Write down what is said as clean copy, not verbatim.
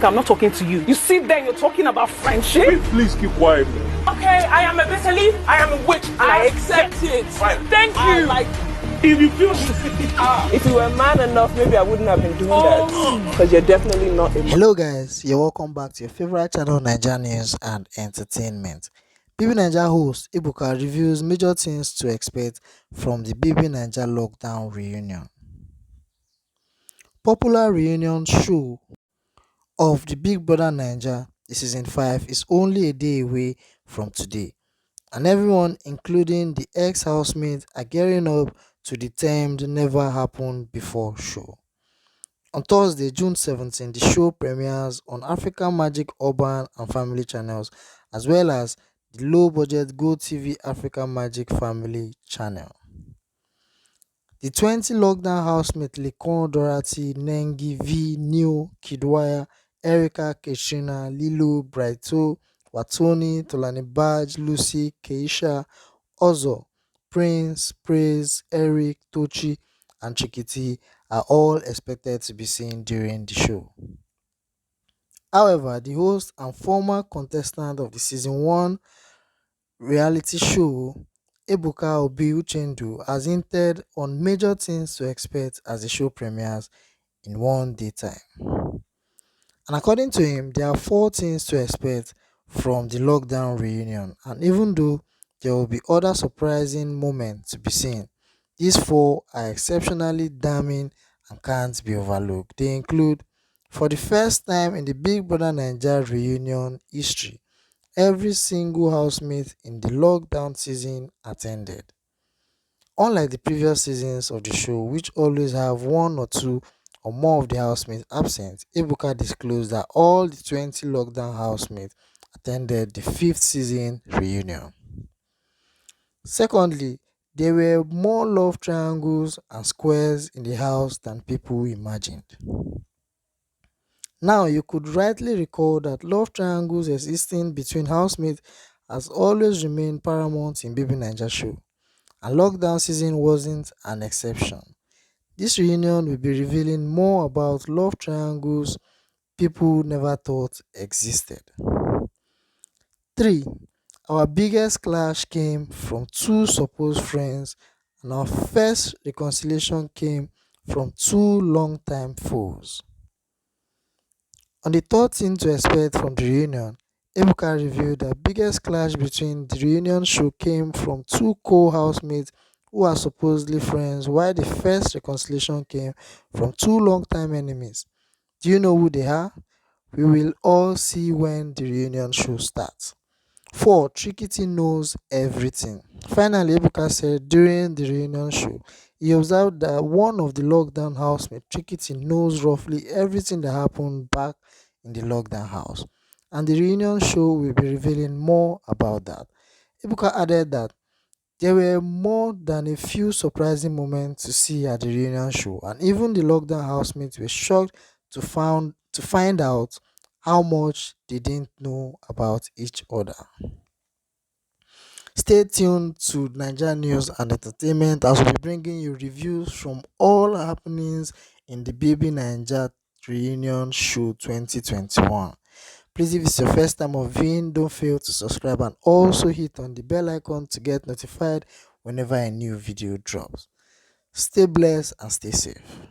I'm not talking to you. You sit there and you're talking about friendship. Please keep quiet. Okay, I am a bitterly, I am a witch, and I accept it. Fine. Thank you. I like if you feel If you were man enough, maybe I wouldn't have been doing that. Because you're definitely not a Hello guys, you're welcome back to your favorite channel Naija News and Entertainment. BBNaija host Ebuka reviews major things to expect from the BBNaija lockdown reunion. Popular reunion show of the Big Brother Naija, the season 5 is only a day away from today, and everyone including the ex-housemates are gearing up to the termed never happened before show. On Thursday, June 17, the show premieres on African Magic Urban and Family channels as well as the low-budget GoTV African Magic Family channel. The 20 lockdown housemates Lekon, Dorothy, Nengi, V, Neo, Kidwaya, Erica, Katrina, Lilo, Brighto, Watoni, Tolani Badge, Lucy, Keisha, Ozo, Prince, Praise, Eric, Tochi, and Chikiti are all expected to be seen during the show. However, the host and former contestant of the season 1 reality show, Ebuka Obi Uchendu, has hinted on major things to expect as the show premieres in one day time. And according to him, there are 4 things to expect from the lockdown reunion, and even though there will be other surprising moments to be seen, these 4 are exceptionally damning and can't be overlooked. They include: for the first time in the Big Brother Naija reunion history, every single housemate in the lockdown season attended. Unlike the previous seasons of the show, which always have 1 or 2 or more of the housemates absent, Ebuka disclosed that all the 20 lockdown housemates attended the 5th season reunion. Secondly, there were more love triangles and squares in the house than people imagined. Now, you could rightly recall that love triangles existing between housemates has always remained paramount in BBNaija show, and lockdown season wasn't an exception. This reunion will be revealing more about love triangles people never thought existed. 3. Our biggest clash came from 2 supposed friends, and our first reconciliation came from 2 long-time foes. On the third thing to expect from the reunion, Ebuka revealed that biggest clash between the reunion show came from 2 co-housemates who are supposedly friends, while the first reconciliation came from 2 long-time enemies. Do you know who they are? We will all see when the reunion show starts. 4. Trikiti knows everything. Finally, Ebuka said during the reunion show, he observed that one of the lockdown housemates, Trikiti, knows roughly everything that happened back in the lockdown house. And the reunion show will be revealing more about that. Ebuka added that there were more than a few surprising moments to see at the reunion show, and even the lockdown housemates were shocked to find out how much they didn't know about each other. Stay tuned to Naija News and Entertainment as we'll be bringing you reviews from all happenings in the BBNaija Reunion Show 2021. Please, if it's your first time of viewing, don't fail to subscribe and also hit on the bell icon to get notified whenever a new video drops. Stay blessed and stay safe.